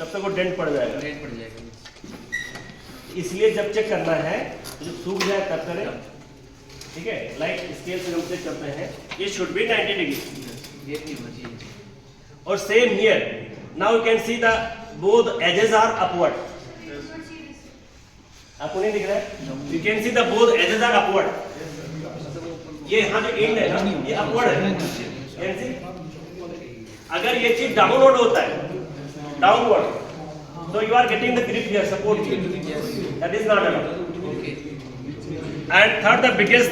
तब तक वो डेंट पड़ जाएगा। इसलिए जब चेक करना है तो जब सूख जाए तब करें, ठीक है। लाइक स्केल से हम चेक करते हैं, ये शुड बी 90 डिग्री। और same here, now you can see the both edges are upward. आपको नहीं दिख रहा है? You can see the both edges are upward. ये यहाँ जो एंड है ना, ये अपवर्ड है। Can see? अगर ये चीज डाउनवर्ड होता है, downward, so you are getting the grip here, support here. That is not allowed. Okay. And third, the biggest,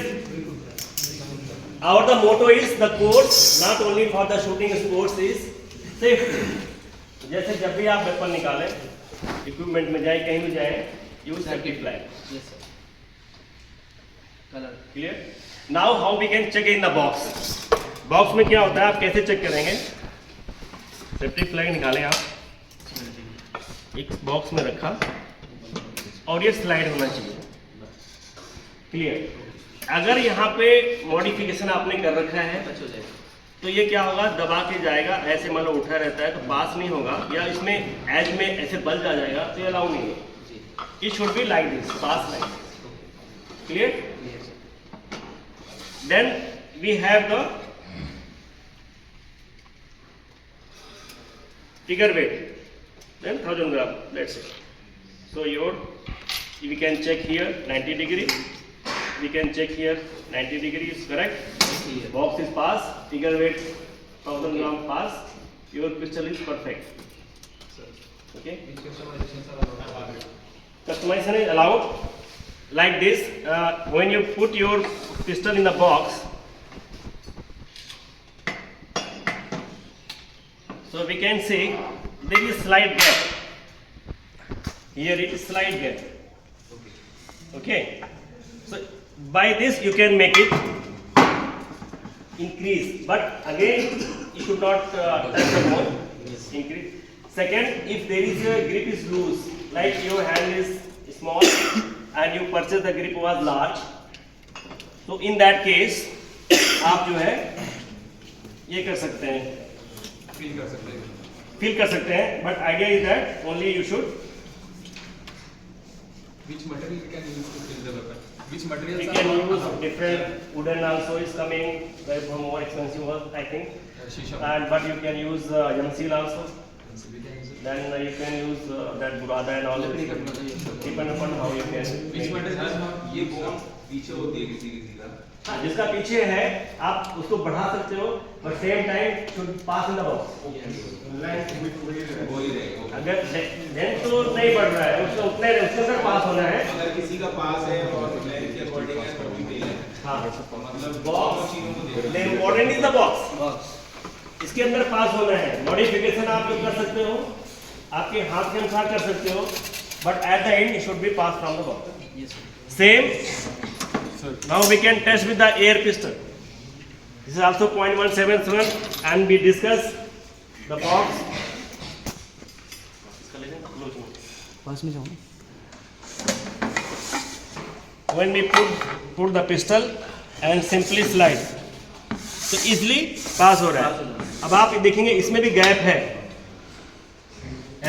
the motto is the course, not only for the shooting sports, is safety. जैसे जब भी आप weapon निकालें, equipment में जाए, कहीं भी जाए, use safety flag. Yes sir. Color. Clear? Now how we can check in the box? Box में क्या होता है, आप कैसे चेक करेंगे? सेफ्टी फ्लैग निकालें आप, एक बॉक्स में रखा और ये स्लाइड होना चाहिए। क्लियर? अगर यहाँ पे मॉडिफिकेशन आपने कर रखा है तो ये क्या होगा, दबा के जाएगा, ऐसे मान लो उठा रहता है तो पास नहीं होगा, या इसमें एज में ऐसे बल्ज आ जाएगा तो ये अलाउ नहीं है। It should be like this, pass like this. Clear? Then we have the trigger weight, then 1000 gram, let's say. So we can check here 90 degree, we can check here 90 degree is correct. Box is pass, trigger weight 1000 gram pass, your pistol is perfect. Okay. Customization is allowed like this. When you put your pistol in the box, so we can say there is slight gap. Here it is slight gap. Okay. So by this you can make it increase, but again you should not touch the bone. Increase. Second, if there is a grip is loose, like your hand is small and you purchase the grip was large, so in that case आप जो है ये कर सकते हैं, feel कर सकते हैं, but idea is that only you should which material you can use to fill the weapon, which we materials can are use different wooden also is coming, very more expensive one I think, shisha, and but you can use young seal also, so we can use it. then you can use that burada and all, depend upon how you can Which make it. material ये box पीछे होती है किसी किसी का, हाँ, जिसका पीछे है आप उसको बढ़ा सकते हो, but same time should pass in the box. वो ही रहेगा। अगर लेंथ तो नहीं बढ़ रहा है, उसको उतने उसके पास होना है। अगर किसी का पास है और लेंथ के अकॉर्डिंग है तो भी फेल है। हाँ, मतलब बॉक्स चीजों को देखो। the important is the box. इसके अंदर पास होना है। मॉडिफिकेशन आप जो कर सकते हो, आपके हाथ के अनुसार कर सकते हो, but at the end it should B pass from the box. Same, now we can test with the air pistol. This is also 0.177 and we discuss the box. पास में जाओ। When we put the pistol and simply slide, तो easily पास हो रहा है। अब आप देखेंगे इसमें भी गैप है,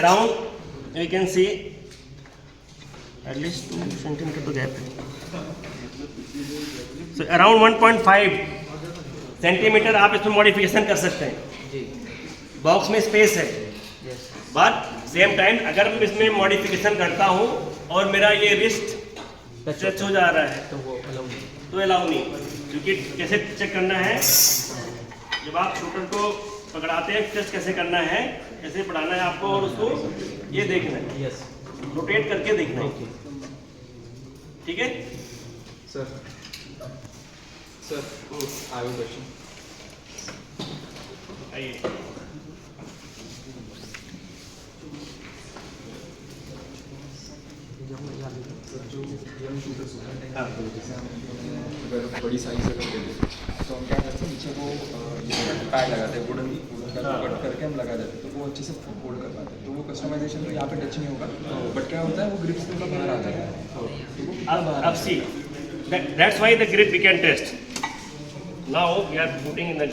around you can see at least 2 centimetre तो गैप है। So around 1.5 सेंटीमीटर आप इसमें मॉडिफिकेशन कर सकते हैं। बॉक्स में स्पेस है, बट सेम टाइम अगर मैं इसमें मॉडिफिकेशन करता हूँ और मेरा ये रिस्ट टच हो जा रहा है तो अलाउ नहीं, क्योंकि कैसे चेक करना है, जब आप शूटर को पकड़ाते हैं टेस्ट कैसे करना है, कैसे बढ़ाना है आपको, और उसको ये देखना है, रोटेट करके देखना है। ठीक है Sir, I have a question. आइए। जो यंग शूटर्स होते हैं, हाँ। जैसे हम अगर बड़ी साइज अगर ले लें तो हम क्या करते हैं, नीचे वो पैड लगाते हैं, वुडन का हाँ। कट करके हम लगा देते हैं, तो वो अच्छे से फोल्ड कर पाते हैं। तो वो कस्टमाइजेशन तो यहाँ पे टच नहीं होगा, बट क्या होता है वो ग्रिप से थोड़ा बाहर आता है, तो वो अब सी that's why the grip we can test. Now we are putting in the,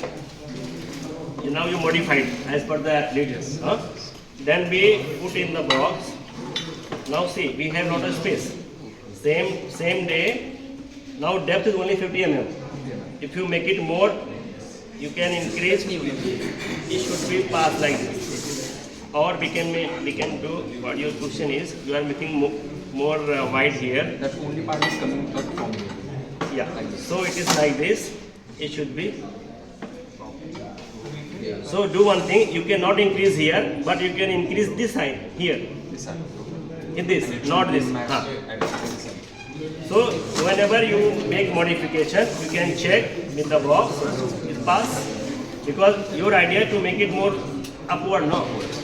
now you modified as per the athlete. Then we put in the box. Now see, we have lot of space. Same day. Now depth is only 50 mm. If you make it more, you can increase. It should be passed like this. Or we can do what your question is. You are making more wide here. That only part is coming out from me. Yeah. So it is like this. It should be. So do one thing. You cannot increase here, but you can increase this side here. This side. In this, not this. Match Huh. and this side. So whenever you make modification, you can check with the box is pass, because your idea to make it more upward, no,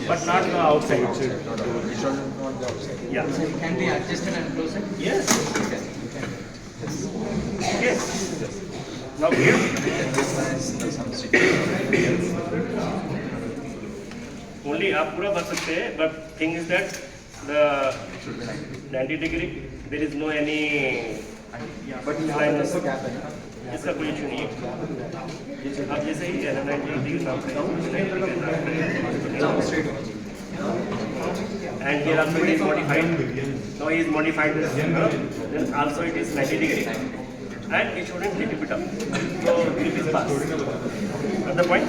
but not the outside. Not upward. It should not the outside. Yeah. So it can be adjusted and closer. Yes. You can. Okay. Now here. This is some stick. Only आप पूरा भर सकते हैं, but thing is that the 90 degree there is no any. But यहाँ पर ऐसा gap है ना. इसका कोई इशू नहीं है. आप जैसे ही 90 degree नाम Straight. and here also it is modified. Now he is modified this. Then also it is 90 degree and it shouldn't little bit up. So it is pass. Got the point?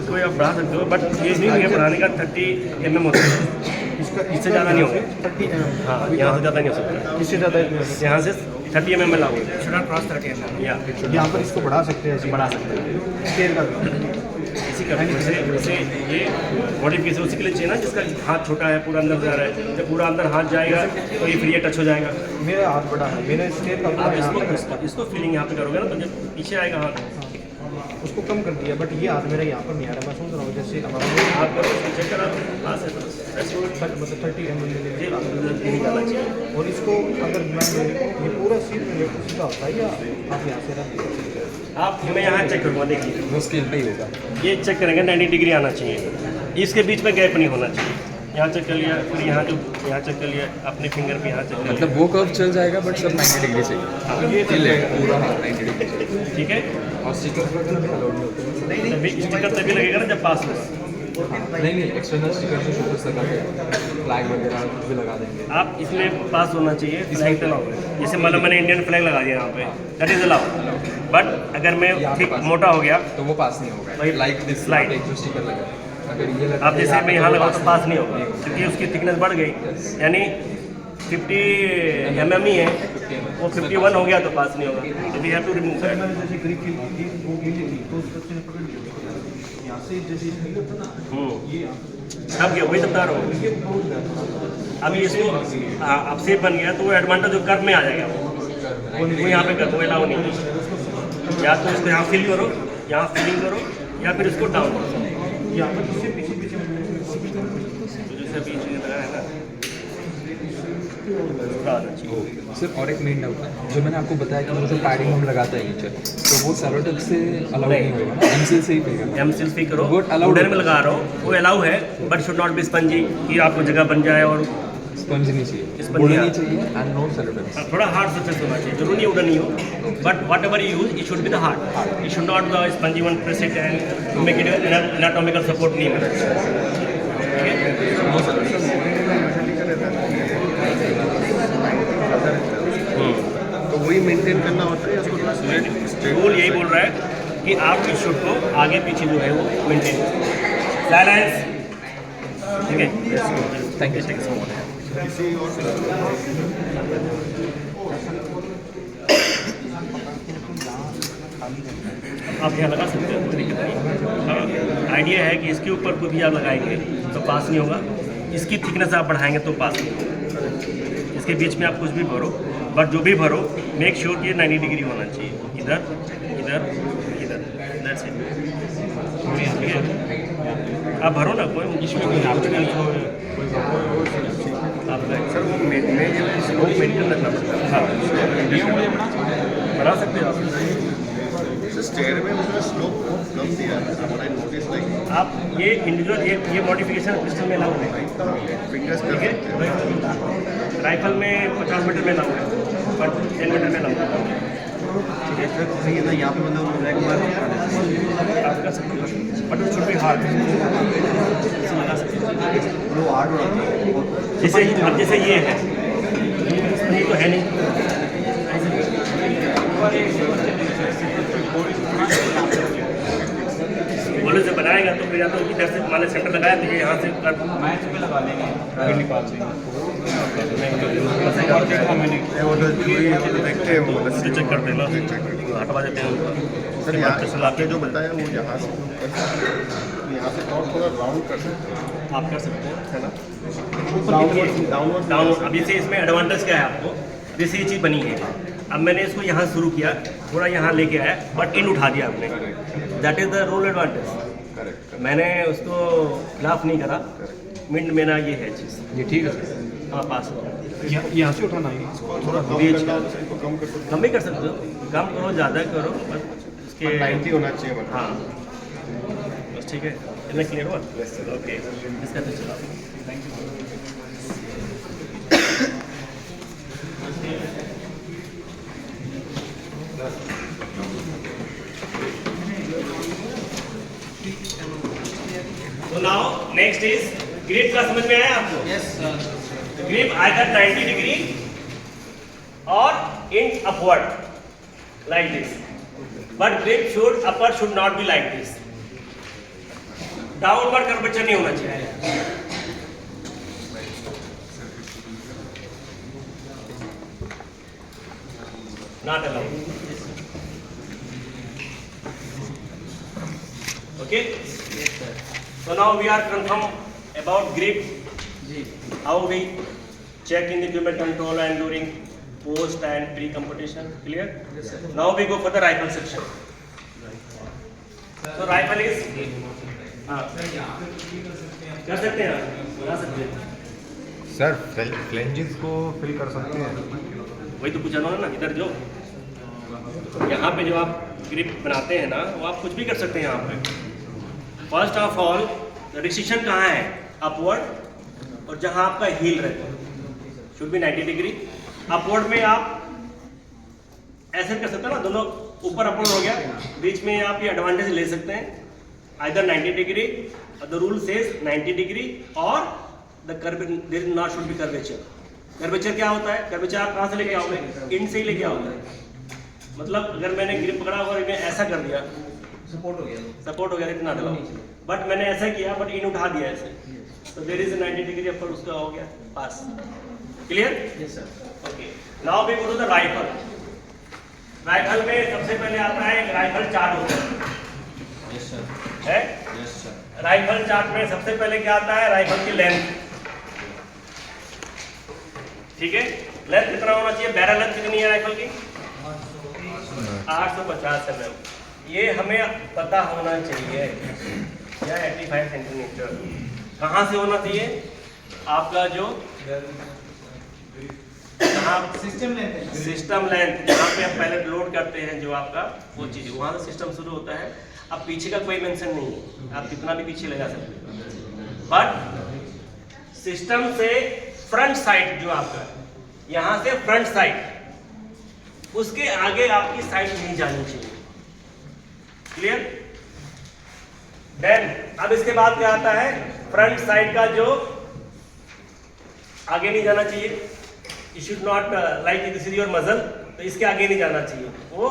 इसको आप बढ़ा सकते हो, but ये नहीं है बढ़ाने का 30 mm होता है. इससे ज़्यादा नहीं होगा. हाँ, यहाँ से ज़्यादा नहीं हो सकता. इससे ज़्यादा यहाँ से 30 mm लागू. should not cross 30 mm. या यहाँ पर इसको बढ़ा सकते हैं, ऐसे बढ़ा सकते हैं. स्केल का इसी का जैसे ये मॉडिफिकेशन उसी के लिए चाहिए ना, जिसका हाथ छोटा है पूरा अंदर जा रहा है. जब पूरा अंदर हाथ जाएगा तो ये फ्री टच हो जाएगा. मेरा हाथ बड़ा है, मेरा स्केल का आप इसको फीलिंग यहाँ पे करोगे ना, तो जब पीछे आएगा हाथ उसको कम कर दिया, बट ये हाथ मेरा यहाँ पर नहीं आ रहा. मैं सोच रहा हूँ जैसे हमारा आप करो चेक करो पास है तो मतलब 30 mm ये नहीं जाना चाहिए. और इसको अगर मैं ये पूरा सीधा होता है या आप यहाँ से रख देते हैं? आप मैं यहाँ चेक करूँगा. देखिए वो स्केल पे ही होगा. ये चेक करेंगे 90 डिग्री आना चाहिए. इसके बीच में गैप नहीं होना चाहिए. यहाँ चेक कर लिया, फिर यहाँ चेक कर लिया, अपने फिंगर पे यहाँ चेक कर लिया. मतलब वो कर्व चल जाएगा बट सब 90 डिग्री से. ये चिल है पूरा. हाँ 90 डिग्री से. ठीक है. और स्टिकर वगैरह भी अलाउड नहीं होते. तभी स्टिकर तभी लगेगा ना जब पास होगा. नहीं एक्सटर्नल स्टिकर से शोल्डर्स लगा के फ्लैग वगैरह कुछ भी लगा देंगे. आप इसमें पास होना चाहिए. फ्लैग तो अलाउ है. जैसे मतलब मैंने इंडियन फ्लैग लगा दिया यहाँ पे, दैट इज अलाउ. बट अगर मैं ठीक मोटा हो गया तो वो पास नहीं होगा. Like this Slide. एक जो स्टिकर लगा है. अगर ये लगा आप जैसे मैं यहाँ लगाऊँ तो पास नहीं होगा, क्योंकि उसकी थिकनेस बढ़ गई. यानी 50 mm ही है, वो 51 हो गया तो पास नहीं होगा. तो we have to remove that. मैंने जैसे ग्रिप की वो गिली थी तो उस बच्चे ने पकड़ लिया. यहाँ से जैसे इसमें होता ना ये अब क्या वही तो बता रहा हूँ. ये बहुत ज़्यादा. अभी इसको अब सेप बन गया तो वो एडवांटेज जो कर्व में आ जाएगा. वो यहाँ पे कर, वो अलाउ नहीं है. या तो इसको यहाँ फिल करो, यहाँ फिलिंग करो, या फिर इसको डाउन करो. यहाँ पर इससे पीछे पीछे तो जैसे अभी चीज़ें लगा है ना, उसका आना चाहिए. सिर्फ और एक मेन डाउट है जो मैंने आपको बताया कि वो जो पैडिंग हम लगाते हैं नीचे तो वो सेलोटेक से अलाउ नहीं होगा. एमसीएल से ही पेगा. एमसीएल से करो. Good, allowed वुडन में है. लगा रहा हूँ, वो अलाउ है, but should not be spongy कि आपको जगह बन जाए. और स्पंज नहीं चाहिए. स्पंज वुडन नहीं नहीं चाहिए एंड नो सेलोटेक. थोड़ा हार्ड सरफेस होना चाहिए. जरूरी वुडन नहीं हो, but what ever you use it should be the hard. It should not the spongy one press it and make it anatomical support नहीं मिलना चाहिए. नो सेलोटेक. तो वही मेंटेन करना होता है या उसको थोड़ा straight रूल यही बोल रहा है कि आप इस शूट को आगे पीछे जो है वो मेंटेन करें. साइलेंस. ठीक है. Thank you. किसी और आप यहाँ लगा सकते हो तरीके से. आइडिया है कि इसके ऊपर कोई भी आप लगाएंगे तो पास नहीं होगा. इसकी थिकनेस आप बढ़ाएंगे तो पास नहीं होगा. इसके बीच में आप कुछ भी भरो, बट जो भी भरो मेक श्योर कि 90 डिग्री होना चाहिए. इधर इधर इधर. That's it. ठीक है. आप भरो ना, कोई इसमें कोई आपको नहीं. आप सर वो मेंटेन रखना पड़ता है. हाँ बढ़ा सकते हो आप. स्टेयर में उसमें स्लोप कम दिया है. व्हाट आई नोटिस लाइक आप ये इंडिविजुअल ये मॉडिफिकेशन पिस्टल में अलाउ है. फिंगर्स कर ठीक सकते हैं. है. राइफल में 50 मीटर में अलाउ है, बट 10 मीटर में अलाउ है. ठीक है. सर सही है ना, यहाँ पे मतलब रैक मार आप कर सकते हो, but it should B hard. लगा सकते हो जैसे अब जैसे ये है, ये तो है नहीं, बोले से बनाएगा तो फिर या तो इधर से मान सेंटर लगाया तो ये यहाँ से मैच में लगा लेंगे फिर निकाल लेंगे देखते हैं वो चेक करते हैं, हटवा देते हैं। सर यहाँ आपने जो बताया वो यहाँ से कर सकते हैं, तो यहाँ से और थोड़ा राउंड कर सकते हैं, आप कर सकते हैं, है ना? Downward downward. अब जैसे इसमें एडवांटेज क्या है आपको, जैसे ये चीज़ बनी है, अब मैंने इसको यहाँ शुरू किया, थोड़ा यहाँ लेके आया, बट इन उठा दिया आपने, that is the rule advantage. मैंने उसको खिलाफ नहीं करा, मिनट मेरा ये है चीज़, ये ठीक है सर। हाँ पास हो गया। यहाँ से उठाना है थोड़ा बीच कम करना, इसको कम कर सकते कम भी कर सकते हो, कम करो ज़्यादा करो, बस उसके हैं, 90 होना चाहिए मतलब। हाँ बस ठीक है, इतना क्लियर हुआ। ओके, इसका तो चला। So now next is grip का समझ में आया आपको? Yes, sir. Grip either 90 degree or in upward like this. But grip upper should not be like this. Downward curvature नहीं होना चाहिए. Not allowed. Okay? Yes, sir. So now we are confirmed about grip, ji. how we check in the equipment control and during post and pre-competition. Clear? Yes, sir. Now we go for the rifle section. So rifle is हाँ कर सकते हैं, बना सकते हैं। Sir flanges को fill कर सकते हैं। वही तो पूछा ना, इधर जो यहाँ पे जो आप ग्रिप बनाते हैं ना, वो आप कुछ भी कर सकते हैं यहाँ पे। फर्स्ट ऑफ ऑल रिस्ट्रिक्शन कहाँ है? अपवर्ड, और जहाँ आपका हील रहता है शुड बी 90 डिग्री। अपवर्ड में आप ऐसे कर सकते हैं ना, दोनों ऊपर अपवर्ड हो गया, बीच में आप ये एडवांटेज ले सकते हैं, either 90 degree, the rule says 90 degree, और the there not should be curvature. Curvature क्या होता है? कर्वेचर आप कहाँ से लेके आओगे? इन से ही लेके आओगे। मतलब अगर मैंने ग्रिप पकड़ा और मैं ऐसा कर दिया, सपोर्ट हो गया। सपोर्ट हो गया, इतना डाला, बट मैंने ऐसा किया, बट इन उठा दिया ऐसे, तो देयर इज 90 डिग्री अपर, उसका हो गया pass. Clear? Yes, sir. Okay, now we go to the rifle. Rifle में सबसे पहले आता है एक राइफल चार्ट होता Yes, sir. है। Yes, sir. राइफल चार्ट में सबसे पहले क्या आता है? राइफल की लेंथ। ठीक है, लेंथ कितना होना चाहिए? बैरल लेंथ कितनी है राइफल की? 850 mm। ये हमें पता होना चाहिए, या 85 सेंटीमीटर। कहाँ से होना चाहिए? आपका जो System length है। सिस्टम लेंथ, जहाँ पे आप पहले लोड करते हैं जो आपका वो चीज़, वहाँ से सिस्टम शुरू होता है। अब पीछे का कोई मेंशन नहीं है, आप कितना भी पीछे लगा सकते हैं, बट सिस्टम से फ्रंट साइड जो आपका, यहाँ से फ्रंट साइड, उसके आगे आपकी साइड नहीं जानी चाहिए। क्लियर? देन अब इसके बाद क्या आता है? फ्रंट साइड का जो आगे नहीं जाना चाहिए, you should not like this is your muscle, तो इसके आगे नहीं जाना चाहिए, वो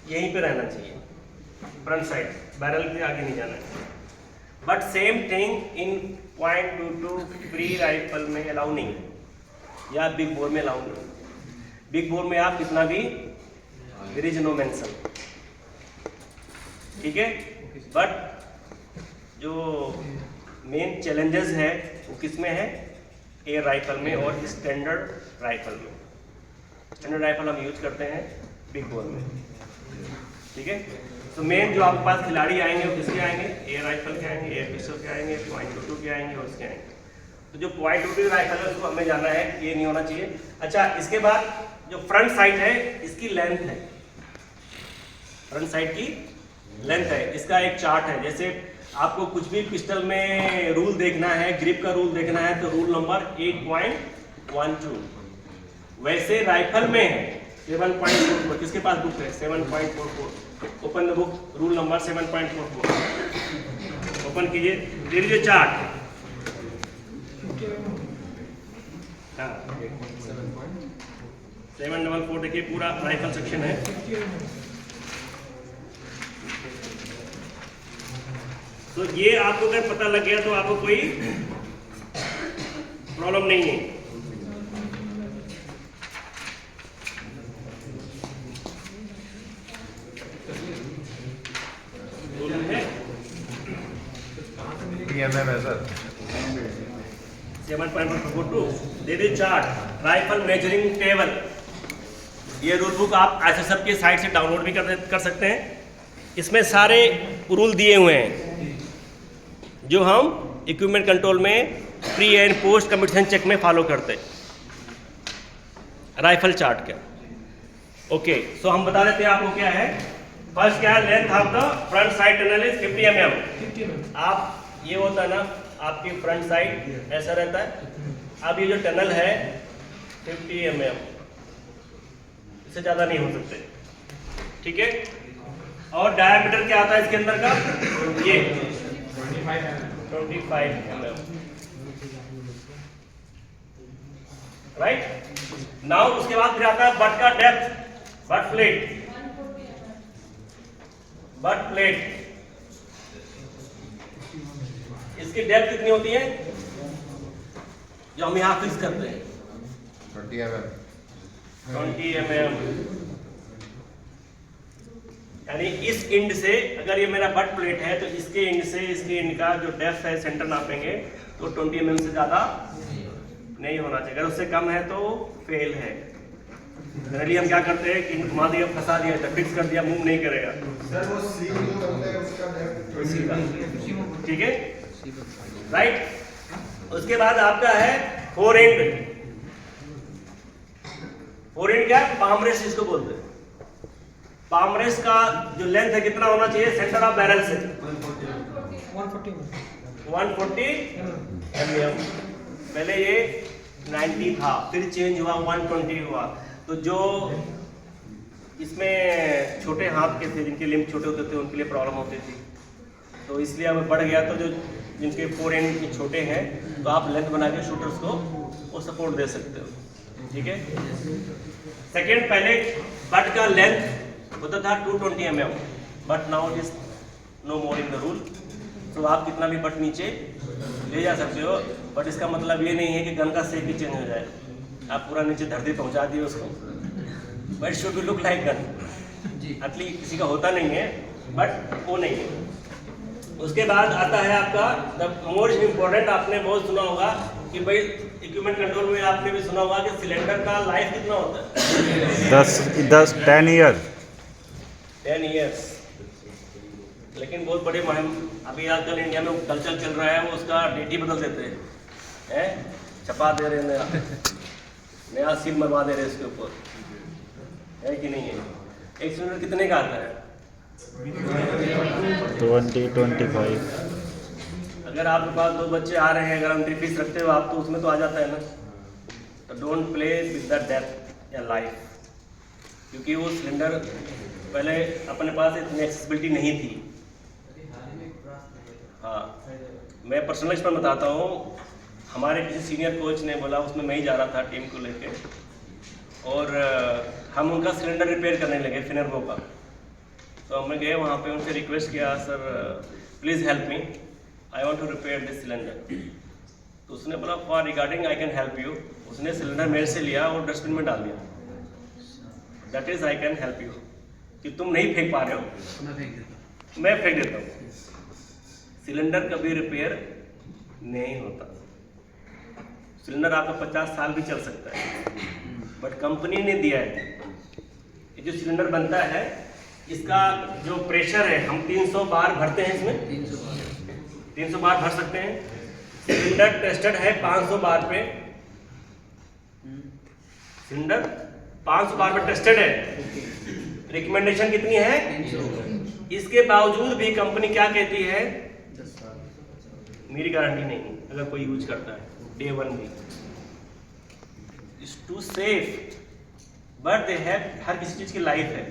यहीं पे रहना चाहिए। फ्रंट साइड बैरल के आगे नहीं जाना चाहिए। But same thing in .22 pre rifle में अलाउ नहीं है, या बिग बोर में अलाउ नहीं है। बिग बोर में आप कितना भी, देयर इज नो मेंशन। ठीक है, बट जो मेन चैलेंजेस है वो किस में है? एयर राइफल में और स्टैंडर्ड राइफल में। स्टैंडर्ड राइफल हम यूज करते हैं बिग बोर में। ठीक है, तो मेन जो आपके पास खिलाड़ी आएंगे वो किसके आएंगे? एयर राइफल के आएंगे, एयर पिस्टल के आएंगे, .22 के आएंगे और उसके आएंगे। तो जो .22 राइफल है उसको हमें जानना है, ये नहीं होना चाहिए। अच्छा, इसके बाद जो फ्रंट साइड है इसकी लेंथ है, फ्रंट साइड की लेंथ है, इसका एक चार्ट है। जैसे आपको कुछ भी पिस्टल में रूल देखना है, ग्रिप का रूल देखना है, तो रूल नंबर 8.12। वैसे राइफल में है 7.44 किसके पास बुक है? 7.44 open the book, rule number 7.44 open कीजिए, दे दीजिए चार्ट। हाँ 7.44 देखिए पूरा राइफल सेक्शन है। तो ये आपको अगर पता लग गया तो आपको कोई प्रॉब्लम नहीं है। TMM है sir. 7.42 they the chart, rifle measuring table. ये रूल बुक आप ISSB की साइट से डाउनलोड भी कर सकते हैं। इसमें सारे रूल दिए हुए हैं जो हम इक्विपमेंट कंट्रोल में pre and post competition check में फॉलो करते हैं, राइफल चार्ट का। ओके, सो हम बता देते हैं आपको क्या है। फर्स्ट क्या है, length of the front side tunnel is 50 mm। आप ये होता है ना आपकी फ्रंट साइड ऐसा रहता है, अब ये जो टनल है 50 mm, इससे ज़्यादा नहीं हो सकते, ठीक है। और डायमीटर क्या आता है इसके अंदर का, ये 25 mm, राइट। नाउ उसके बाद फिर आता है बट का depth, but plate, but plate इसकी डेप्थ कितनी होती है जो हम यहाँ फिक्स करते हैं? 20 mm। 20 mm, यानी इस इंड से, अगर ये मेरा बट प्लेट है तो इसके इंड से इसके इंड का जो डेप्थ है सेंटर नापेंगे तो 20 mm से ज़्यादा नहीं होना चाहिए। अगर उससे कम है तो फेल है। जनरली हम क्या करते हैं कि घुमा दिया, फंसा दिया, फिक्स कर दिया, मूव नहीं करेगा, ठीक है, राइट। उसके बाद आपका है फोर एंड। फोर एंड क्या है? पामरेस इसको बोलते हैं। पामरेस का जो लेंथ है कितना होना चाहिए सेंटर ऑफ बैरल से? 140 mm। पहले ये 90 था, फिर चेंज हुआ 120 हुआ। तो जो इसमें छोटे हाथ के थे, जिनके लिम्ब छोटे होते थे, उनके लिए प्रॉब्लम होती थी, तो इसलिए अब बढ़ गया। तो जो जिनके फोर एंड छोटे हैं तो आप लेंथ बना के शूटर्स को वो सपोर्ट दे सकते हो, ठीक है। सेकेंड, पहले बट का लेंथ होता था 220 mm, but now it is no more in the rule. तो आप कितना भी बट नीचे ले जा सकते हो, बट इसका मतलब ये नहीं है कि गन का शेप भी चेंज हो जाए। आप पूरा नीचे धरती पहुंचा दिए उसको, but should be look like gun. At least किसी का होता नहीं है, बट वो नहीं है। उसके बाद आता है आपका द मोस्ट इम्पोर्टेंट, आपने बहुत सुना होगा कि भाई इक्विपमेंट कंट्रोल में आपने भी सुना होगा कि सिलेंडर का लाइफ कितना होता है? 10 ईयर 10 ईयर्स। लेकिन बहुत बड़े मुहिम अभी आजकल इंडिया में कल्चर चल रहा है, वो उसका डेट ही बदल देते हैं, छपा दे रहे हैं, नया सील मरवा दे रहे हैं इसके ऊपर, है कि नहीं है। एक सिलेंडर कितने का आता है? 20-25। अगर आपके पास 2 बच्चे आ रहे हैं, अगर एंट्री फीस रखते हो आप, तो उसमें तो आ जाता है ना। तो don't play with the death या लाइफ, क्योंकि वो सिलेंडर पहले अपने पास इतनी एक्सेसिबिलिटी नहीं थी। हाँ, मैं पर्सनल एक्सपीरियंस बताता हूँ। हमारे किसी सीनियर कोच ने बोला, उसमें मैं ही जा रहा था टीम को लेके, और हम उनका सिलेंडर रिपेयर करने लगे फिनरबो का। तो हमने गए वहाँ पे, उनसे रिक्वेस्ट किया, sir please help me, I want to repair this cylinder. तो उसने बोला for regarding I can help you. उसने सिलेंडर मेरे से लिया और डस्टबिन में डाल दिया। That is I can help you, कि तुम नहीं फेंक पा रहे हो, मैं फेंक देता हूँ। सिलेंडर कभी रिपेयर नहीं होता। सिलेंडर आपका 50 साल भी चल सकता है, बट कंपनी ने दिया है। ये जो सिलेंडर बनता है, इसका जो प्रेशर है, हम 300 बार भरते हैं इसमें, 300 बार भर सकते हैं। सिलेंडर टेस्टेड है 500 बार पे, सिलेंडर 500 बार पे टेस्टेड है। रिकमेंडेशन कितनी है? इसके बावजूद भी कंपनी क्या कहती है, मेरी गारंटी नहीं अगर कोई यूज करता है डे 1 भी। Is too safe, but they have, हर किसी चीज़ की लाइफ है।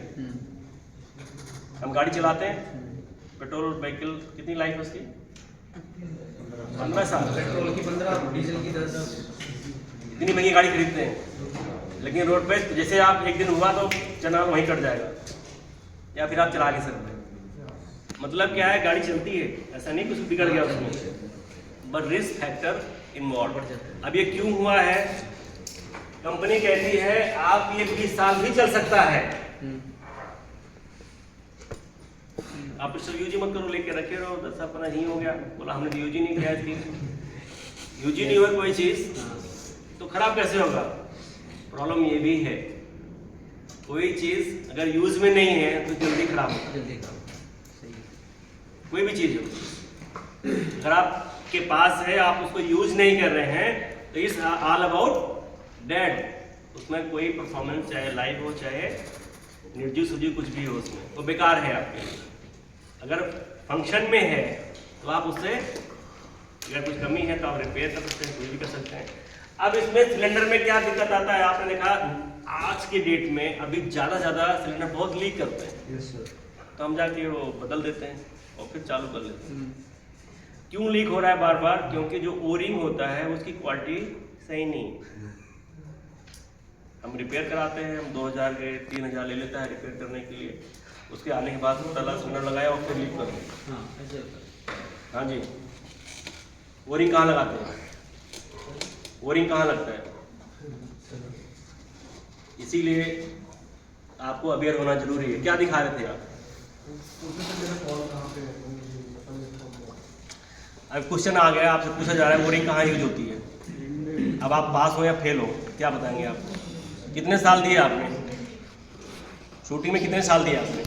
हम गाड़ी चलाते हैं, पेट्रोल व्हीकल कितनी लाइफ है उसकी? 15 साल। पेट्रोल की 15, डीजल की 10। इतनी महंगी गाड़ी खरीदते हैं, लेकिन रोड पे जैसे आप एक दिन हुआ तो चलान वहीं कट जाएगा, या फिर आप चला नहीं सकते। मतलब क्या है, गाड़ी चलती है, ऐसा नहीं कुछ बिगड़ गया उसमें, बट रिस्क फैक्टर इन्वॉल्व। अब ये क्यों हुआ है? कंपनी कहती है आप ये 20 साल भी चल सकता है, आप इससे यूज मत करो, लेके रखे रहो, 10 साल 15 नहीं हो गया, बोला हमने तो यूज ही नहीं किया इसकी। यूज ही नहीं हुआ कोई चीज़ तो खराब कैसे होगा? प्रॉब्लम ये भी है, कोई चीज़ अगर यूज में नहीं है तो जल्दी खराब होगा। कोई भी चीज़ हो, अगर आपके पास है, आप उसको यूज नहीं कर रहे हैं तो इट्स ऑल अबाउट डेड। उसमें कोई परफॉर्मेंस, चाहे लाइव हो चाहे निर्जीव सजीव कुछ भी हो, उसमें वो बेकार है आपके लिए। अगर फंक्शन में है तो आप उससे अगर कुछ कमी है तो आप रिपेयर कर सकते हैं, कुछ भी कर सकते हैं। अब इसमें सिलेंडर में क्या दिक्कत आता है, आपने देखा आज की डेट में अभी ज़्यादा सिलेंडर बहुत लीक करते हैं। तो हम जाके वो बदल देते हैं और फिर चालू कर लेते हैं। क्यों लीक हो रहा है बार बार? क्योंकि जो ओरिंग होता है उसकी क्वालिटी सही नहीं है। हम रिपेयर कराते हैं, हम 2000 के 3000 ले लेता है रिपेयर करने के लिए, उसके आने के बाद तला सिलेंडर लगाया और फिर लीक कर दें। हाँ जी, ओरिंग कहाँ लगाते हैं? ओरिंग कहाँ लगता है? इसीलिए आपको अवेयर होना जरूरी है। क्या दिखा रहे थे आप? अब क्वेश्चन आ गया, आपसे पूछा जा रहा है ओरिंग कहाँ यूज होती है। अब आप पास हो या फेल हो, क्या बताएंगे आप? कितने साल दिए आपने शूटिंग में? कितने साल दिए आपने?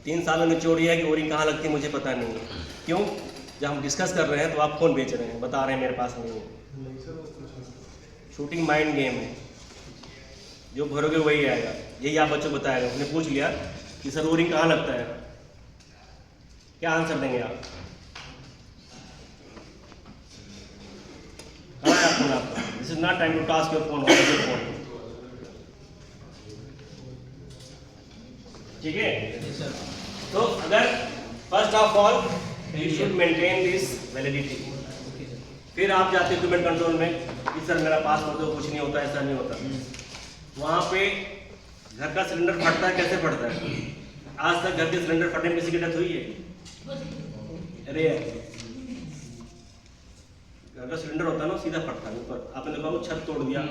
3 साल में निचोड़ है कि ओरिंग कहाँ लगती है मुझे पता नहीं है। क्यों? जब हम डिस्कस कर रहे हैं तो आप फोन बेच रहे हैं, बता रहे हैं मेरे पास नहीं है। शूटिंग माइंड गेम है, जो भरोगे वही आएगा। यही आप बच्चों को बताएगा। उसने पूछ लिया कि सर ओरिंग कहाँ लगता है, क्या आंसर देंगे आप? कहाँ है फोन आपका? This is not time to task your phone, on your phone. ठीक है? तो अगर first of all you should maintain this validity. फिर आप जाते हैं डॉक्यूमेंट कंट्रोल में कि सर मेरा पासवर्ड तो कुछ नहीं होता, ऐसा नहीं होता। वहाँ पे घर का सिलेंडर फटता है, कैसे फटता है? आज तक घर के सिलेंडर फटने में किसी की डेथ हुई है? अरे घर का सिलेंडर होता है ना, सीधा फटता है ऊपर। आपने देखा वो छत तोड़ दिया,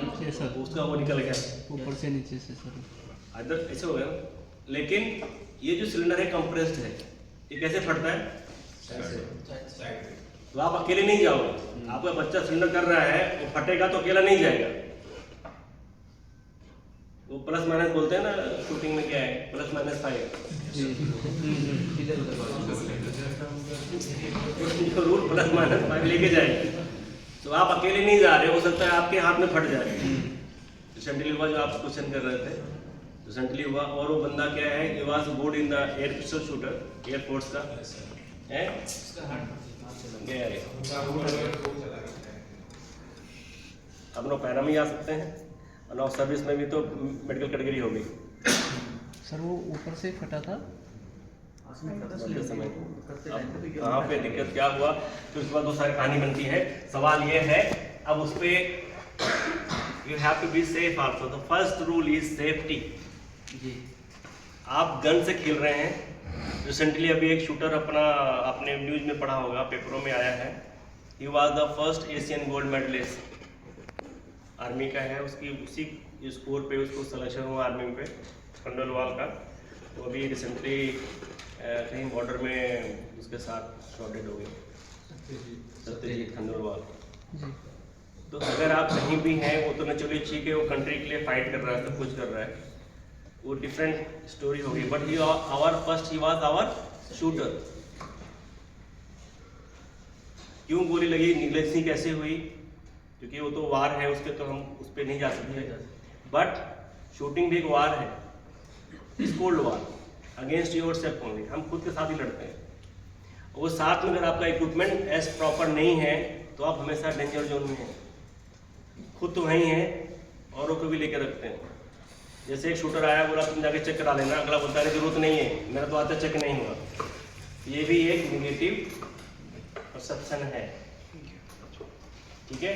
उसका वो निकल गया ऊपर से नीचे से सर, इधर ऐसे हो गया। लेकिन ये जो सिलेंडर है कंप्रेस्ड है, ये कैसे फटता है? तो आप अकेले नहीं जाओगे, आपका बच्चा सिलेंडर कर रहा है, वो फटेगा तो अकेला नहीं जाएगा। वो प्लस माइनस बोलते हैं ना शूटिंग में, क्या है plus minus 5, rule plus minus 5 लेके जाएगा। तो आप अकेले नहीं जा रहे, हो सकता है आपके हाथ में फट जाए। रिसेंटली हुआ जो आप क्वेश्चन कर रहे थे, रिसेंटली हुआ, और वो बंदा क्या है, ये was bored in the air pistol shooter, air force का है, गया है। हम लोग पैरा में ही आ सकते हैं, और नौ सर्विस में भी तो मेडिकल कैटेगरी हो गई। सर वो ऊपर से फटा था समय कहाँ पे दिक्कत क्या हुआ, फिर उसके बाद बहुत सारी कहानी बनती है। सवाल ये है, अब उस पर you have to be safe also. The first rule is safety. आप गन से खेल रहे हैं। रिसेंटली अभी एक शूटर अपना, आपने न्यूज़ में पढ़ा होगा, पेपरों में आया है, he was the first Asian gold medallist, army का है, उसकी उसी स्कोर पे उसको सिलेक्शन हुआ आर्मी पे, खंडोलवाल का। तो अभी रिसेंटली कहीं बॉर्डर में उसके साथ शॉर्टेड हो गए, सत्यजीत खंडोलवाल। तो अगर आप कहीं भी हैं, वो तो नेचुरली ठीक है, वो कंट्री के लिए फाइट कर रहा है, सब कुछ कर रहा है, वो डिफरेंट स्टोरी होगी। But he our first, he was our shooter. क्यों गोली लगी, निगलेक्सी कैसे हुई, क्योंकि वो तो वार है, उसके तो हम उस पर नहीं जा सकते। बट शूटिंग भी एक वार है, इस cold war against your self only. हम खुद के साथ ही लड़ते हैं। वो साथ में अगर आपका इक्विपमेंट एज प्रॉपर नहीं है तो आप हमेशा डेंजर जोन में हैं। खुद तो वहीं हैं, औरों को भी लेकर रखते हैं। जैसे एक शूटर आया, बोला तुम जाके चेक करा लेना, अगला बोलता है जरूरत नहीं है, मेरा तो आज तक चेक नहीं हुआ। ये भी एक नेगेटिव परसेप्शन है, ठीक है।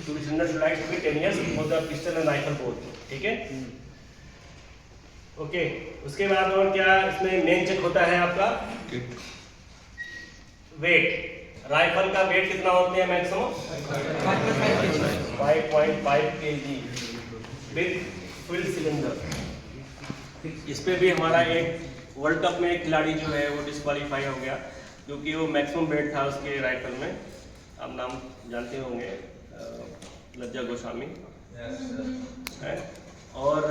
To be cylinder should like to be 10 years for the pistol and rifle both, ठीक है। ओके, उसके बाद और क्या इसमें मेन चेक होता है आपका वेट। राइफल का वेट कितना होते हैं maximum 5.5 kg with full cylinder. इस पे भी हमारा एक वर्ल्ड कप में एक खिलाड़ी जो है वो डिस्क्वालीफाई हो गया, क्योंकि वो मैक्सिमम वेट था उसके राइफल में। आप नाम जानते होंगे, लज्जा गोस्वामी है। और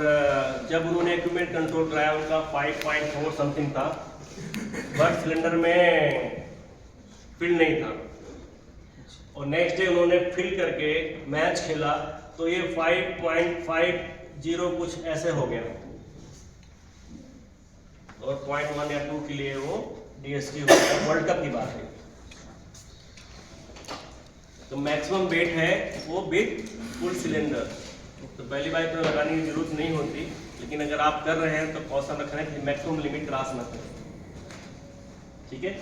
जब उन्होंने इक्विपमेंट कंट्रोल कराया उनका 5.4 समथिंग था, बट सिलेंडर में फिल नहीं था। और नेक्स्ट डे उन्होंने फिल करके मैच खेला तो ये 5.50 कुछ ऐसे हो गया, और 0.1 या 2 के लिए वो DST हो गया। वर्ल्ड कप की बात है। तो मैक्सिमम वेट है वो विद फुल सिलेंडर। तो पहली बार तो लगाने की जरूरत नहीं होती, लेकिन अगर आप कर रहे हैं तो कौशल रखना है कि मैक्सिमम लिमिट क्रॉस ना करें, ठीक है।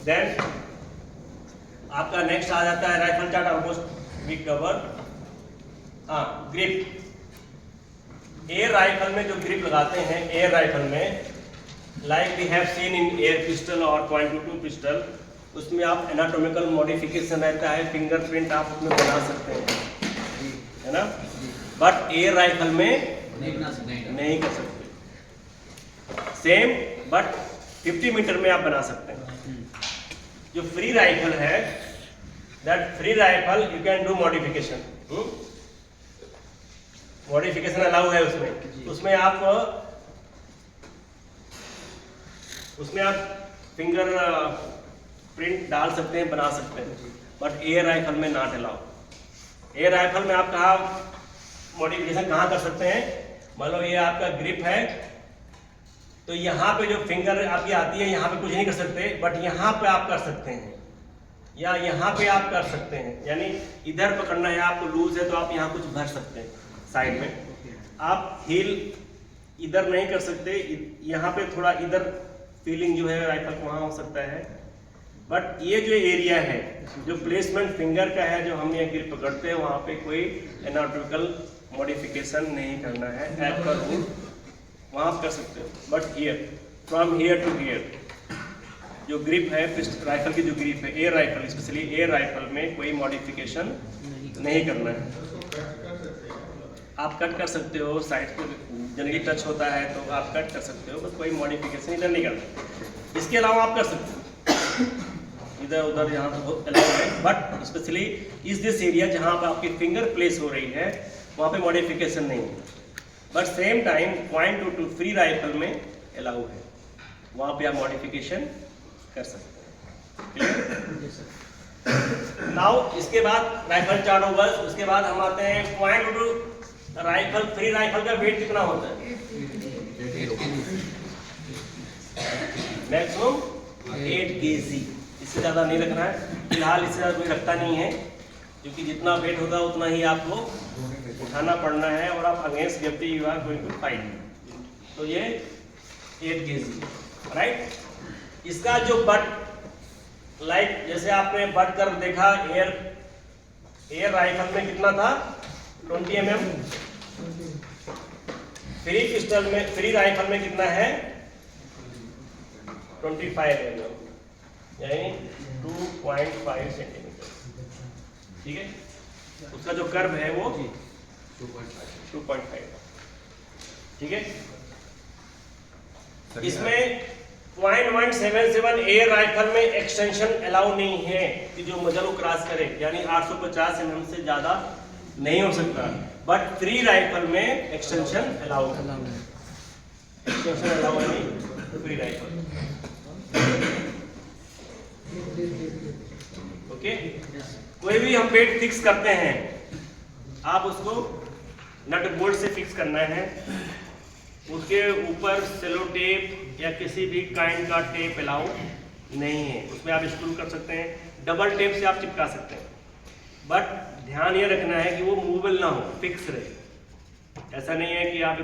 देन आपका नेक्स्ट आ जाता है rifle chart, almost we cover. Grip. Air rifle में जो ग्रिप लगाते हैं, एयर राइफल में like we have seen in air pistol और .22 पिस्टल, उसमें आप एनाटॉमिकल मॉडिफिकेशन रहता है, फिंगरप्रिंट आप उसमें बना सकते हैं, है ना। बट एयर राइफल में नहीं कर सकते। सेम बट 50 मीटर में आप बना सकते हैं। जो फ्री राइफल है, that free rifle you can do modification. Modification allow है उसमें आप फिंगर प्रिंट डाल सकते हैं, बना सकते हैं, बट एयर राइफल में नॉट अलाउ। एयर राइफल में आप कहाँ मॉडिफिकेशन कहाँ कर सकते हैं? मान लो ये आपका ग्रिप है, तो यहाँ पे जो फिंगर आपकी आती है यहाँ पे कुछ नहीं कर सकते, बट यहाँ पे आप कर सकते हैं, या यहाँ पे आप कर सकते हैं। यानी इधर पकड़ना है आपको, लूज है तो आप यहाँ कुछ भर सकते हैं साइड में। आप हील इधर नहीं कर सकते, यहाँ पे थोड़ा इधर फीलिंग जो है राइफल को वहाँ हो सकता है। बट ये जो एरिया है, जो प्लेसमेंट फिंगर का है, जो हम ये ग्रिप पकड़ते हैं, वहाँ पे कोई एनाटॉमिकल मॉडिफिकेशन नहीं करना है, ऐप का रूल वहाँ आप कर सकते हो। But here, from here to here जो ग्रिप है, राइफल की जो ग्रिप है, air rifle, specially air rifle में कोई मॉडिफिकेशन नहीं करना है। आप कट कर सकते हो, साइड को जनरली टच होता है तो आप कट कर सकते हो, बस कोई मॉडिफिकेशन इधर नहीं करना। इसके अलावा आप कर सकते हो इधर उधर, यहाँ तो अलाउ है, बट स्पेशली इस दिस एरिया जहाँ पर आपकी फिंगर प्लेस हो रही है वहाँ पे मॉडिफिकेशन नहीं है। But same time .22 free rifle में अलाउ है, वहाँ पे आप मॉडिफिकेशन कर सकते हैं। नाउ इसके बाद राइफल चार्ट होगा, उसके बाद हम आते हैं .22 राइफल। फ्री राइफल का वेट कितना होता है? मैक्सिमम 8 kg, इससे ज़्यादा नहीं रखना है फिलहाल। इससे ज़्यादा कोई रखता नहीं है, क्योंकि जितना वेट होगा उतना ही आपको उठाना पड़ना है, और आप against gravity you are going to fight. तो ये 8 kg, राइट। इसका जो बट, लाइक जैसे आपने बट कर्व देखा, एयर राइफल में कितना था? 20 mm। फ्री पिस्टल में, फ्री राइफल में कितना है? 25 mm, यानी 2.5 सेंटीमीटर, ठीक है। उसका जो कर्व है वो 2.5, ठीक है। इसमें .177 एयर राइफल में एक्सटेंशन अलाउ नहीं है कि जो मजल को क्रॉस करे, यानी 850 mm से ज्यादा नहीं हो सकता। बट फ्री राइफल में एक्सटेंशन अलाउ है, एक्सटेंशन अलाउ नहीं फ्री राइफल। ओके, कोई भी हम वेट फिक्स करते हैं, आप उसको नट बोल्ट से फिक्स करना है। उसके ऊपर सेलो टेप या किसी भी काइंड का टेप अलाउ नहीं है, उसमें आप स्क्रू कर सकते हैं, डबल टेप से आप चिपका सकते हैं। बट ध्यान ये रखना है कि वो मूवेबल ना हो, फिक्स रहे। ऐसा नहीं है कि आप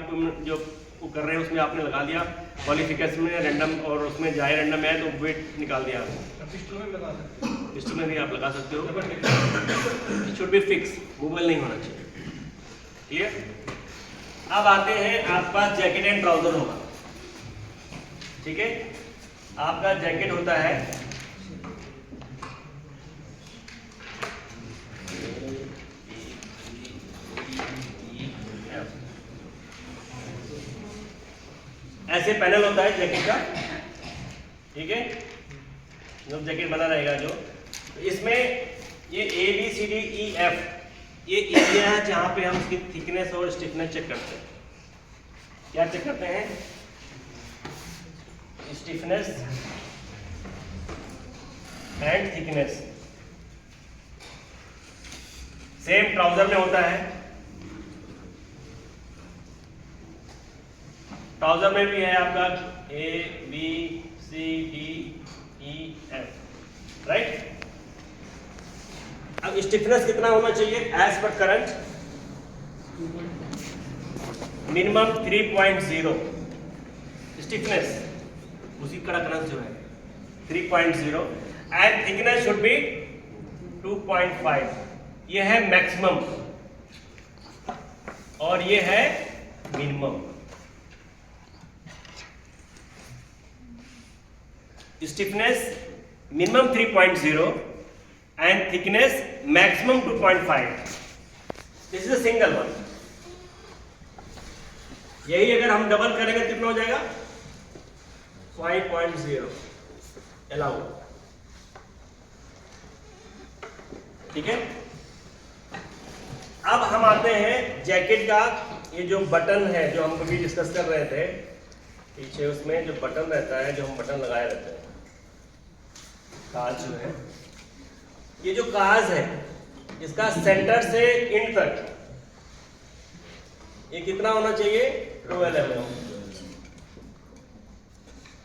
जो वो कर रहे हैं उसमें आपने लगा दिया क्वालिफिकेशन में रैंडम और उसमें जाए रैंडम है तो वेट निकाल दिया आपने। पिस्टल में भी आप लगा सकते हो, शुड बी फिक्स, मूवेबल नहीं होना चाहिए। क्लियर? अब आते हैं, आपके पास जैकेट एंड ट्राउजर होगा, ठीक है? आपका जैकेट होता है ऐसे पैनल होता है जैकेट का, ठीक है? जब जैकेट बना रहेगा जो, तो इसमें ये ABCDEF ये एरिया है जहां पे हम उसकी थिकनेस और स्टिफनेस चेक करते हैं। क्या चेक करते हैं? Stiffness and thickness. Same trouser में होता है, ट्राउजर में भी है आपका ABCDEF, राइट? अब स्टिफनेस कितना होना चाहिए? As per current minimum 3.0 stiffness, उसी कड़कनेस जो है 3.0 एंड थिकनेस शुड बी 2.5। ये है मैक्सिमम और ये है minimum. Stiffness minimum 3.0 and thickness maximum 2.5. This is a single one. यही अगर हम डबल करेंगे तो कितना हो जाएगा? 5.0 अलाउ, ठीक है? अब हम आते हैं जैकेट का, ये जो बटन है जो हम अभी डिस्कस कर रहे थे पीछे, उसमें जो बटन रहता है, जो हम बटन लगाए रहते हैं, काज जो है, ये जो काज है इसका सेंटर से इंड तक ये कितना होना चाहिए? 12 mm,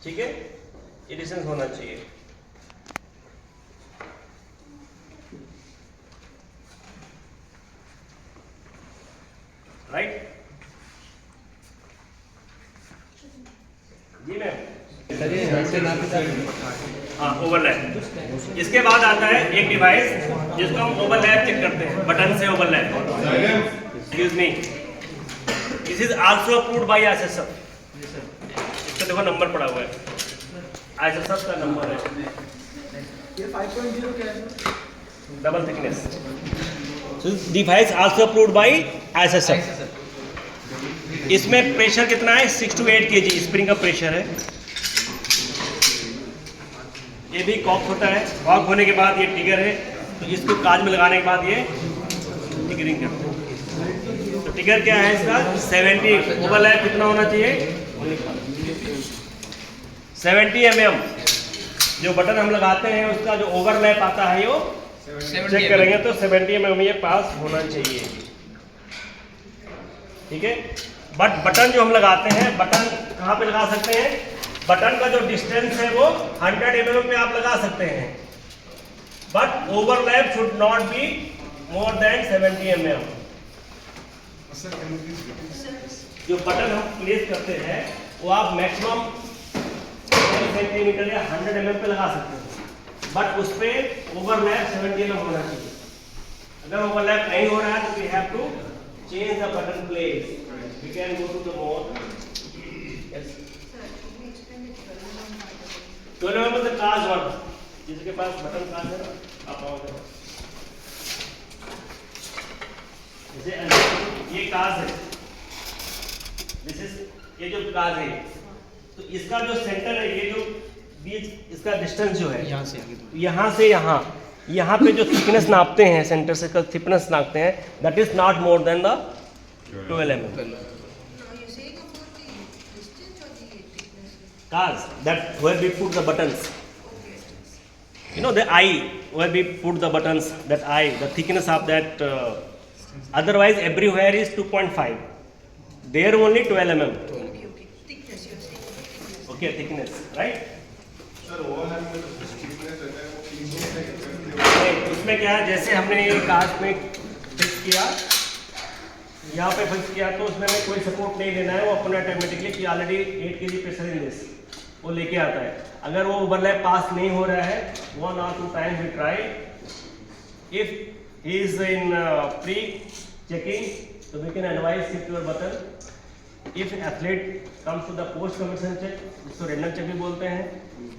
ठीक है? ये डिस्टेंस होना चाहिए। राइट? जी मैम। हाँ, ओवरलैप। इसके बाद आता है एक डिवाइस जिसको हम ओवरलैप चेक करते हैं, बटन से overlap. Excuse me, this is also approved by ISSF। इसका देखो नंबर पड़ा हुआ है, ISSF का नंबर है। ये 5.0 क्या है? Double thickness. So device also approved by ISSF। इसमें प्रेशर कितना है? 6 to 8 kg स्प्रिंग का प्रेशर है। ये भी कॉक होता है, कॉक होने के बाद ये टिगर है, तो इसको काज में लगाने के बाद ये टिगरिंग करते हैं। तो टिगर क्या है इसका? 70। ओवरलैप कितना होना चाहिए? 70 mm। जो बटन हम लगाते हैं उसका जो ओवरलैप आता है वो चेक करेंगे तो 70 mm ये पास होना चाहिए, ठीक है? बट बटन जो हम लगाते हैं, बटन कहाँ पे लगा सकते हैं? बटन का जो डिस्टेंस है वो 100 mm पे आप लगा सकते हैं, but overlap should not be more than 70 mm। जो बटन हम प्लेस करते हैं वो आप मैक्सिमम 10 सेंटीमीटर या 100 mm पे लगा सकते हैं, बट उस पर ओवरलैप 70 mm होना चाहिए। अगर ओवरलैप नहीं हो रहा है तो we have to change the button place. We can go to the mode. Yes, 12 mm the cause one, जिसके पास बटन काज है ना, आप आओगे जैसे ये काज है, दिस इज ये जो काज है, तो इसका जो सेंटर है, ये जो बीच इसका डिस्टेंस जो है यहाँ से यहाँ पे जो थिकनेस नापते हैं, सेंटर से थिकनेस नापते हैं, that is not more than the 12 mm। Cars that where we put the buttons, you know, the eye where we put the buttons, that eye, the thickness of that, otherwise everywhere is 2.5, there only 12 mm. Thickness, you're saying. Okay, thickness, right? Sir overlap में जो stiffness रहता है वो 300 से इसमें क्या है, जैसे हमने ये कास्ट में फिक्स किया, यहाँ पे फिक्स किया, तो उसमें हमें कोई सपोर्ट नहीं देना है, वो अपने ऑटोमेटिकली कि already 8 kg pressure in this वो लेके आता है। अगर वो ओवरलैप पास नहीं हो रहा है, 1 or 2 times we try, if he is in pre checking, so we can advise shift your button. If athlete comes to the post competition check, इसको random check भी बोलते हैं,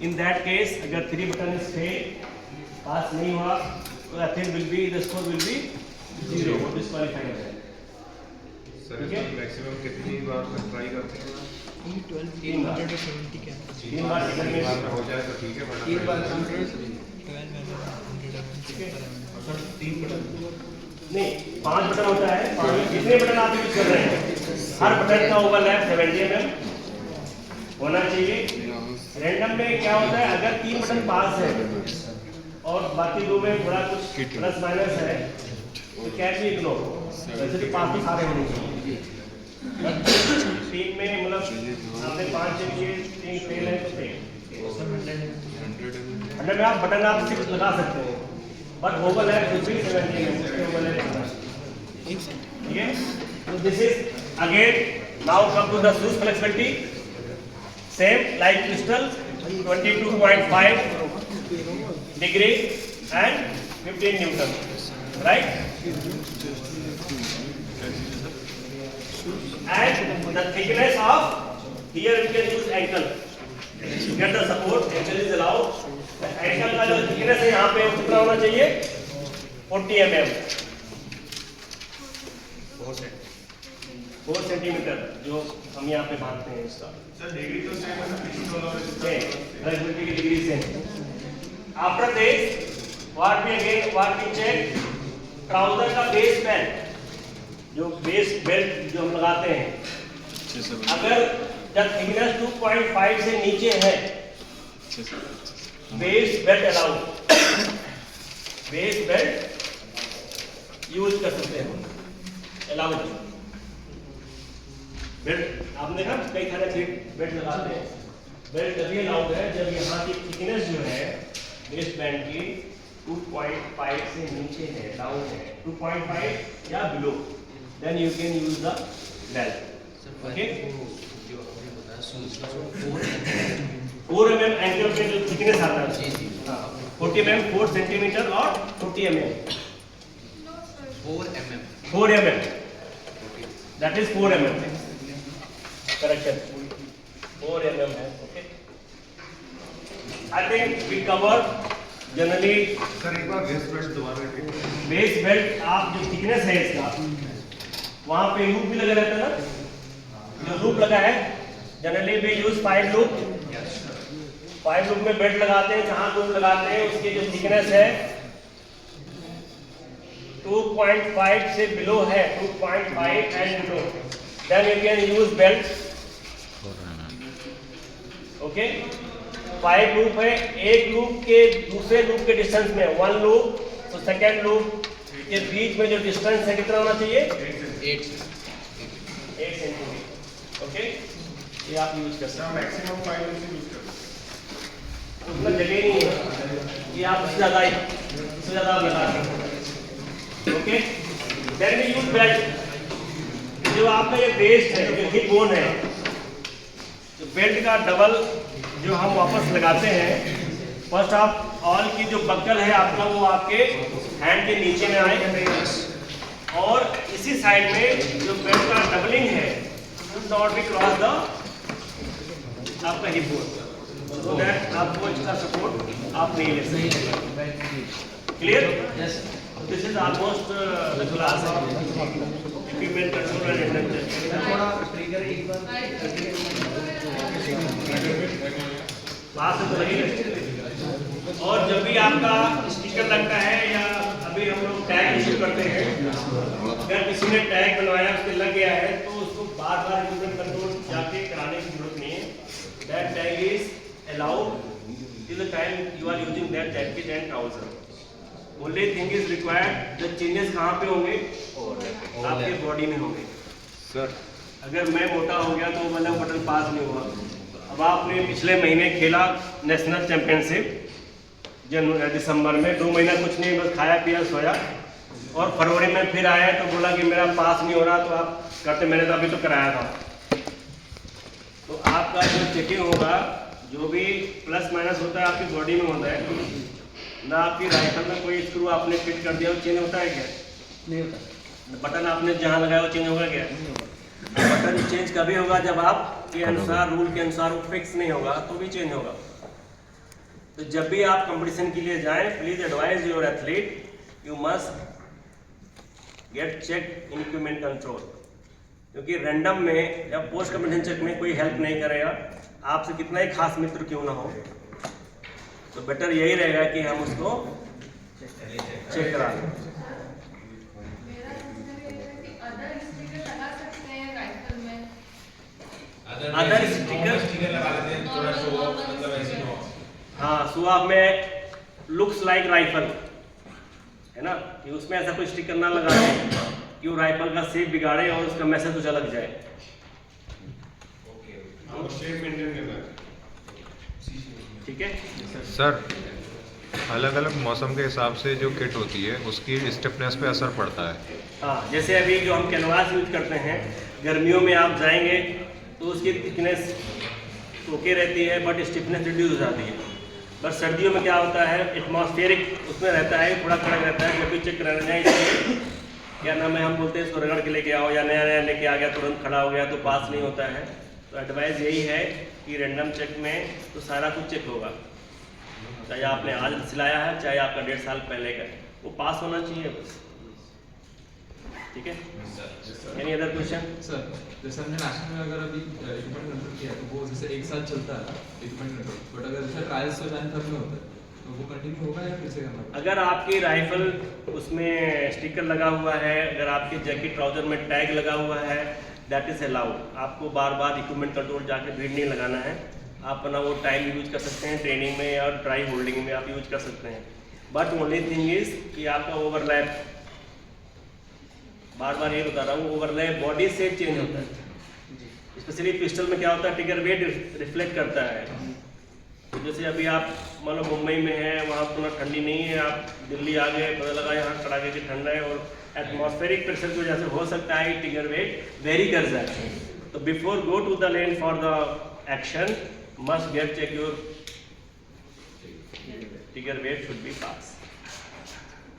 in that case अगर 3 button is fail, पास नहीं हुआ, तो athlete will be, the score will be 0, वो disqualified है। सर मैक्सिमम कितनी बार तक ट्राई करते हैं? 3 बार सेकंड में हो जाए तो ठीक है, वरना 3 बार नहीं, 5 बटन होता है, 5 कितने बटन आप यूज कर रहे हैं, हर बटन का ओवरलैप 70 mm होना चाहिए। रैंडम में क्या होता है, अगर 3 बटन पास है और बाकी 2 में थोड़ा कुछ प्लस माइनस है, तो कैच भी इग्नोर, वैसे भी पास तो सारे होने चाहिए। 3 में मतलब आपने 5 चेक किए, 3 फेल है तो फेल। 100 में आप बटन आप 6 लगा सकते हैं, but overlap will be 70 mm overlap, ठीक है। तो this is again now come to the shoes flexibility, same like crystal 22.5 degree and 15 newton, right? And the thickness of, here we can use ankle to get the support, ankle is allowed. The ankle का जो thickness है यहाँ पे कितना होना चाहिए, 40 mm, 4 centimetre जो हम यहाँ पे बांधते हैं इसका। सर डिग्री तो सेम है ना, फ्लेक्सिबिलिटी की degree same. After this what we check trouser का बेस बेल्ट, जो बेस बेल्ट जो हम लगाते हैं, अगर जब थिकनेस 2.5 से नीचे है, base belt allowed, base belt use कर सकते हैं, अलाउड बेल्ट। आपने देखा कई सारे बेल्ट लगाते हैं, बेल्ट तभी अलाउड है जब यहाँ की थिकनेस जो है बेस बैंड की 2.5 से नीचे है, डाउन है 2.5 या below, then you can use the belt. Okay, जो आपने बताया शूज का 4 mm एंकल पे जो थिकनेस आता है, 40 mm 4 सेंटीमीटर और 40 mm 4 mm, that is 4 mm, correction 4 mm है। Okay, I think we covered generally. Sir एक बार बेस बेल्ट दोबारा बेस बेल्ट आप जो थिकनेस है इसका, वहाँ पे लूप भी लगा रहता है ना, जो लूप लगा है generally we use 5 loop, 5 loop में बेल्ट लगाते हैं, जहाँ लूप लगाते हैं उसकी जो थिकनेस है 2.5 से बिलो है, 2.5 and below, then you can use belt. Okay, 5 loop है, एक लूप के दूसरे लूप के डिस्टेंस में 1 लूप, तो सेकेंड लूप के बीच में जो डिस्टेंस है कितना होना चाहिए, 8 सेंटीमीटर। ओके, ये आप यूज कर सकते हैं, मैक्सिमम 5 इंच यूज कर, उसमें जगह नहीं है, ये आप उससे ज़्यादा आप लगा सकते हैं। Okay, then we use belt. जो आपका ये बेस है, जो हिप बोन है, तो बेल्ट का डबल जो हम वापस लगाते हैं, फर्स्ट आप ऑल की जो बक्कल है आपका वो आपके हैंड के नीचे में आए, और इसी साइड में जो बेल्ट का डबलिंग है नॉट बी क्रॉस द आपका हिप बोन, सो दैट आपको इसका सपोर्ट आप नहीं ले सकते। Clear? This is almost the class equipment control and adventure. थोड़ा ट्रिगर एक बार वहाँ से तो लगी रहती है। और जब भी आपका स्टिकर लगता है या अभी हम लोग टैग इशू करते हैं, अगर किसी ने टैग बनवाया उसके लग गया है तो उसको बार बार इक्विपमेंट कंट्रोल जाके कराने की जरूरत नहीं है। That tag is allowed till the time you are using that jacket and trouser. Only thing is required the changes कहाँ पे होंगे, आपके बॉडी में होंगे। सर अगर मैं मोटा हो गया तो मतलब बटन पास नहीं हुआ। अब आपने पिछले महीने खेला नेशनल चैंपियनशिप, दिसंबर में 2 महीना कुछ नहीं, बस खाया पिया सोया, और फरवरी में फिर आया तो बोला कि मेरा पास नहीं हो रहा, तो आप कहते मैंने तो अभी तो कराया था। तो आपका जो चेकिंग होगा, जो भी प्लस माइनस होता है आपकी बॉडी में होता है ना। आपकी राइफल में कोई स्क्रू आपने फिट कर दिया वो चेंज होता है क्या? नहीं होता। बटन आपने जहाँ लगाया वो चेंज होगा क्या? बटन चेंज कभी होगा जब आप के अनुसार, रूल के अनुसार वो फिक्स नहीं होगा तो भी चेंज होगा। तो जब भी आप कंपटीशन के लिए जाएं, please advise your athlete, you must get check in equipment control, क्योंकि रैंडम में या पोस्ट कंपटीशन चेक में कोई हेल्प नहीं करेगा, आपसे कितना ही खास मित्र क्यों ना हो। तो बेटर यही रहेगा कि हम उसको चेक करा लें। अदर स्टिकर लगा लेते हैं थोड़ा शो ऑफ, मतलब ऐसे नो। हाँ, सो आप में लुक्स लाइक राइफल है ना, कि उसमें ऐसा कोई स्टिकर ना लगा दें कि वो राइफल का शेप बिगाड़े और उसका मैसेज कुछ अलग जाए। शेप मेंटेन करना है। ठीक है सर, अलग अलग मौसम के हिसाब से जो किट होती है उसकी स्टिफनेस पे असर पड़ता है। हाँ, जैसे अभी जो हम कैनवास यूज करते हैं, गर्मियों में आप जाएंगे तो उसकी थिकनेस ओके रहती है, बट स्टिफनेस रिड्यूस हो जाती है। बट सर्दियों में क्या होता है, एटमॉस्फेरिक उसमें रहता है, थोड़ा कड़क रहता है। जब भी चेक कराना जाए, इसलिए क्या नाम है, हम बोलते हैं इसको रगड़ के लेके आओ, या नया नया लेके आ गया तुरंत खड़ा हो गया तो पास नहीं होता है। तो एडवाइस यही है कि रैंडम चेक में तो सारा कुछ चेक होगा, चाहे आपने आज सिलाया है, चाहे आपका 1.5 साल पहले का, वो पास होना चाहिए बस। ठीक है, एनी अदर क्वेश्चन? सर, जैसे हमने नेशनल में अगर अभी इक्विपमेंट कंट्रोल किया तो वो जैसे 1 साल चलता है इक्विपमेंट कंट्रोल, बट अगर जैसे ट्रायल्स हो जाने तब में होता है तो वो कंटिन्यू होगा या फिर से करना पड़ेगा? अगर आपकी राइफल उसमें स्टिकर लगा हुआ है, अगर आपके जैकेट ट्राउजर में टैग लगा हुआ है, दैट इज अलाउड। आपको बार बार इक्विपमेंट कंट्रोल जाके भीड़ नहीं लगाना है। आप अपना वो टाइम यूज कर सकते हैं, ट्रेनिंग में और ड्राई होल्डिंग में आप यूज कर सकते हैं। बट ओनली थिंग इज कि आपका ओवरलैप, बार बार ये बता रहा हूँ, ओवरलैप बॉडी से चेंज होता है। स्पेशली पिस्टल में क्या होता है, ट्रिगर वेट रिफ्लेक्ट करता है। तो जैसे अभी आप मान लो मुंबई में है, वहाँ उतना ठंडी नहीं है, आप दिल्ली आ गए, पता लगा यहाँ कड़ाके की ठंड है, और एटमॉस्फेरिक प्रेशर की वजह से हो सकता है ट्रिगर वेट वेरी कर जाए। तो before go to the lane for the action, must get check your trigger weight should be pass.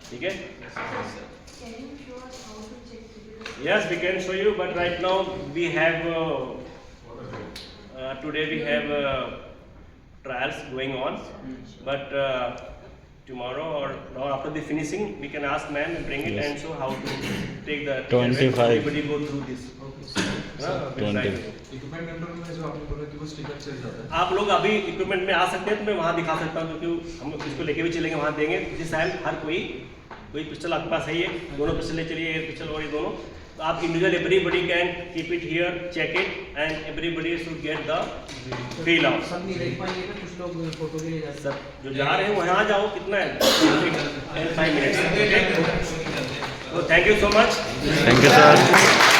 ठीक है? Yes, we can show you, but right now we have today we have trials going on, but tomorrow or after the finishing we can ask man and bring it and show how to take the 25. everybody go through this. 20. Equipment control में जो आपने बोला कि वो sticker चल जाता है, आप लोग अभी इक्विपमेंट में आ सकते हैं तो मैं वहाँ दिखा सकता हूँ, क्योंकि हम इसको लेके भी चलेंगे, वहाँ देंगे। जिस टाइम हर कोई पिस्टल आपके पास है, ये दोनों पिस्टल ले चलिए, एयर पिस्टल और ये दोनों। तो आप individual everybody can keep it here, check it, and everybody should get the feel of. सब नहीं देख पाएंगे ना, कुछ लोग फोटो के लिए जाते हैं। सब जो जा रहे हैं वहाँ आ जाओ, कितना है 5 मिनट्स। तो thank you so much. Thank you sir.